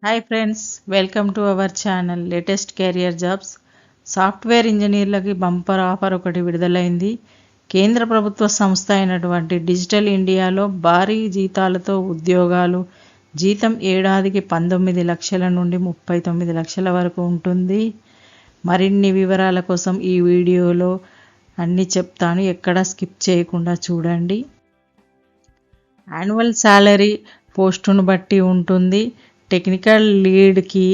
Hi friends, welcome to our channel latest career jobs. Software ఇంజనీర్లకి bumper offer ఒకటి విడుదలైంది. కేంద్ర ప్రభుత్వ సంస్థ అయినటువంటి డిజిటల్ ఇండియాలో భారీ జీతాలతో ఉద్యోగాలు. జీతం ఏడాదికి 19 లక్షల నుండి 39 లక్షల వరకు ఉంటుంది. మరిన్ని వివరాల కోసం ఈ వీడియోలో అన్నీ చెప్తాను, ఎక్కడ స్కిప్ చేయకుండా చూడండి. యాన్యువల్ శాలరీ పోస్టును బట్టి ఉంటుంది. టెక్నికల్ లీడ్కి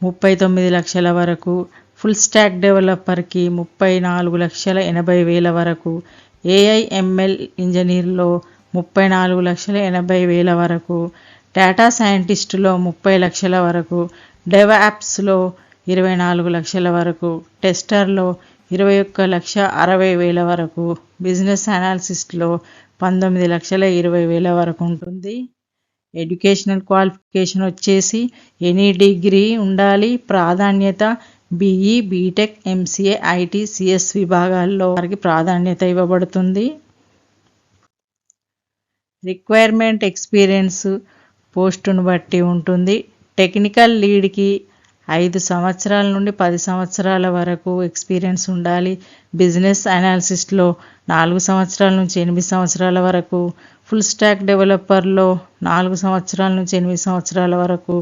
39 లక్షల వరకు, ఫుల్ స్టాక్ డెవలపర్కి 34,80,000 వరకు, ఏఐఎంఎల్ ఇంజనీర్లో 34,80,000 వరకు, డేటా సైంటిస్టులో 30 లక్షల వరకు, డెవాప్స్లో 24 లక్షల వరకు, టెస్టర్లో 21,60,000 వరకు, బిజినెస్ అనాలిసిస్ట్లో 19,20,000 వరకు ఉంటుంది. ఎడ్యుకేషనల్ క్వాలిఫికేషన్ వచ్చేసి ఎనీ డిగ్రీ ఉండాలి. ప్రాధాన్యత BE, BTech, MCA, IT, CS విభాగాల్లో వారికి ప్రాధాన్యత ఇవ్వబడుతుంది. రిక్వైర్మెంట్ ఎక్స్పీరియన్స్ పోస్టును బట్టి ఉంటుంది. టెక్నికల్ లీడ్కి 5 సంవత్సరాల నుండి 10 సంవత్సరాల వరకు ఎక్స్పీరియన్స్ ఉండాలి. బిజినెస్ అనాలిసిస్ట్లో 4 సంవత్సరాల నుంచి 8 సంవత్సరాల వరకు, ఫుల్ స్టాక్ డెవలపర్లో 4 సంవత్సరాల నుంచి 8 సంవత్సరాల వరకు,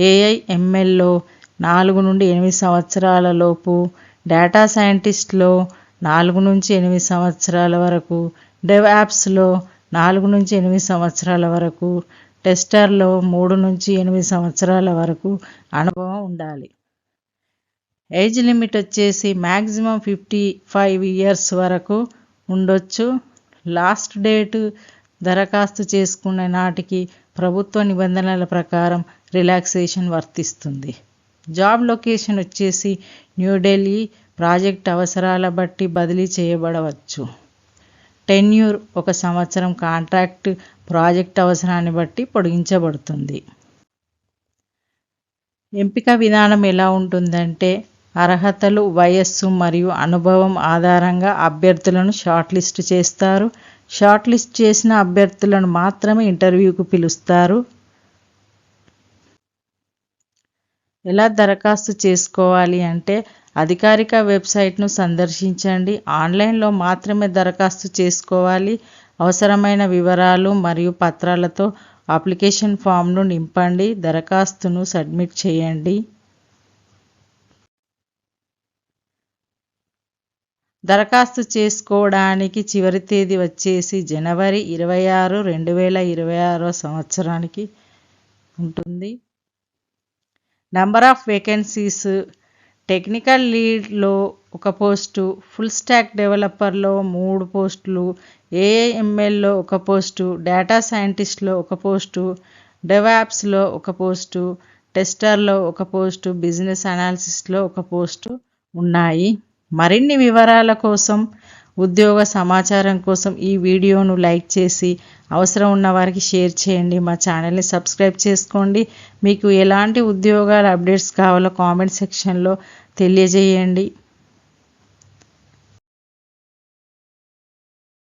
ఏఐఎంఎల్లో 4 నుండి 8 సంవత్సరాల లోపు, డేటా సైంటిస్ట్లో 4 నుంచి 8 సంవత్సరాల వరకు, డెవాప్స్లో 4 నుంచి 8 సంవత్సరాల వరకు, టెస్టర్లో 3 నుంచి 8 సంవత్సరాల వరకు అనుభవం ఉండాలి. ఏజ్ లిమిట్ వచ్చేసి మ్యాక్సిమం 55 ఇయర్స్ వరకు ఉండొచ్చు. లాస్ట్ డేట్ దరఖాస్తు చేసుకునే నాటికి ప్రభుత్వ నిబంధనల ప్రకారం రిలాక్సేషన్ వర్తిస్తుంది. జాబ్ లొకేషన్ వచ్చేసి న్యూఢిల్లీ. ప్రాజెక్ట్ అవసరాల బట్టి బదిలీ చేయబడవచ్చు. టెన్యూర్ 1 సంవత్సరం. కాంట్రాక్ట్ ప్రాజెక్ట్ అవసరాన్ని బట్టి పొడిగించబడుతుంది. ఎంపిక విధానం ఎలా ఉంటుందంటే, అర్హతలు, వయస్సు మరియు అనుభవం ఆధారంగా అభ్యర్థులను షార్ట్ లిస్ట్ చేస్తారు. షార్ట్ లిస్ట్ చేసిన అభ్యర్థులను మాత్రమే ఇంటర్వ్యూకు పిలుస్తారు. ఎలా దరఖాస్తు చేసుకోవాలి అంటే, అధికారిక వెబ్సైట్ను సందర్శించండి. ఆన్లైన్లో మాత్రమే దరఖాస్తు చేసుకోవాలి. అవసరమైన వివరాలు మరియు పత్రాలతో అప్లికేషన్ ఫామ్ను నింపండి. దరఖాస్తును సబ్మిట్ చేయండి. దరఖాస్తు చేసుకోవడానికి చివరి తేదీ వచ్చేసి జనవరి 26, 2026 సంవత్సరానికి ఉంటుంది. నంబర్ ఆఫ్ వేకెన్సీస్: టెక్నికల్ లీడ్లో 1 పోస్టు, ఫుల్ స్టాక్ డెవలపర్లో 3 పోస్టులు, ఏఐఎంఎల్లో 1 పోస్టు, డేటా సైంటిస్ట్లో 1 పోస్టు, డెవాప్స్లో 1 పోస్టు, టెస్టర్లో 1 పోస్టు, బిజినెస్ అనాలిసిస్ట్లో 1 పోస్టు ఉన్నాయి. మరిన్ని వివరాల కోసం, ఉద్యోగ సమాచారం కోసం ఈ వీడియోను లైక్ చేసి అవసరం ఉన్న వారికి షేర్ చేయండి. మా ఛానల్ని సబ్స్క్రైబ్ చేసుకోండి. మీకు ఎలాంటి ఉద్యోగాల అప్డేట్స్ కావాలో కామెంట్ సెక్షన్లో తెలియజేయండి.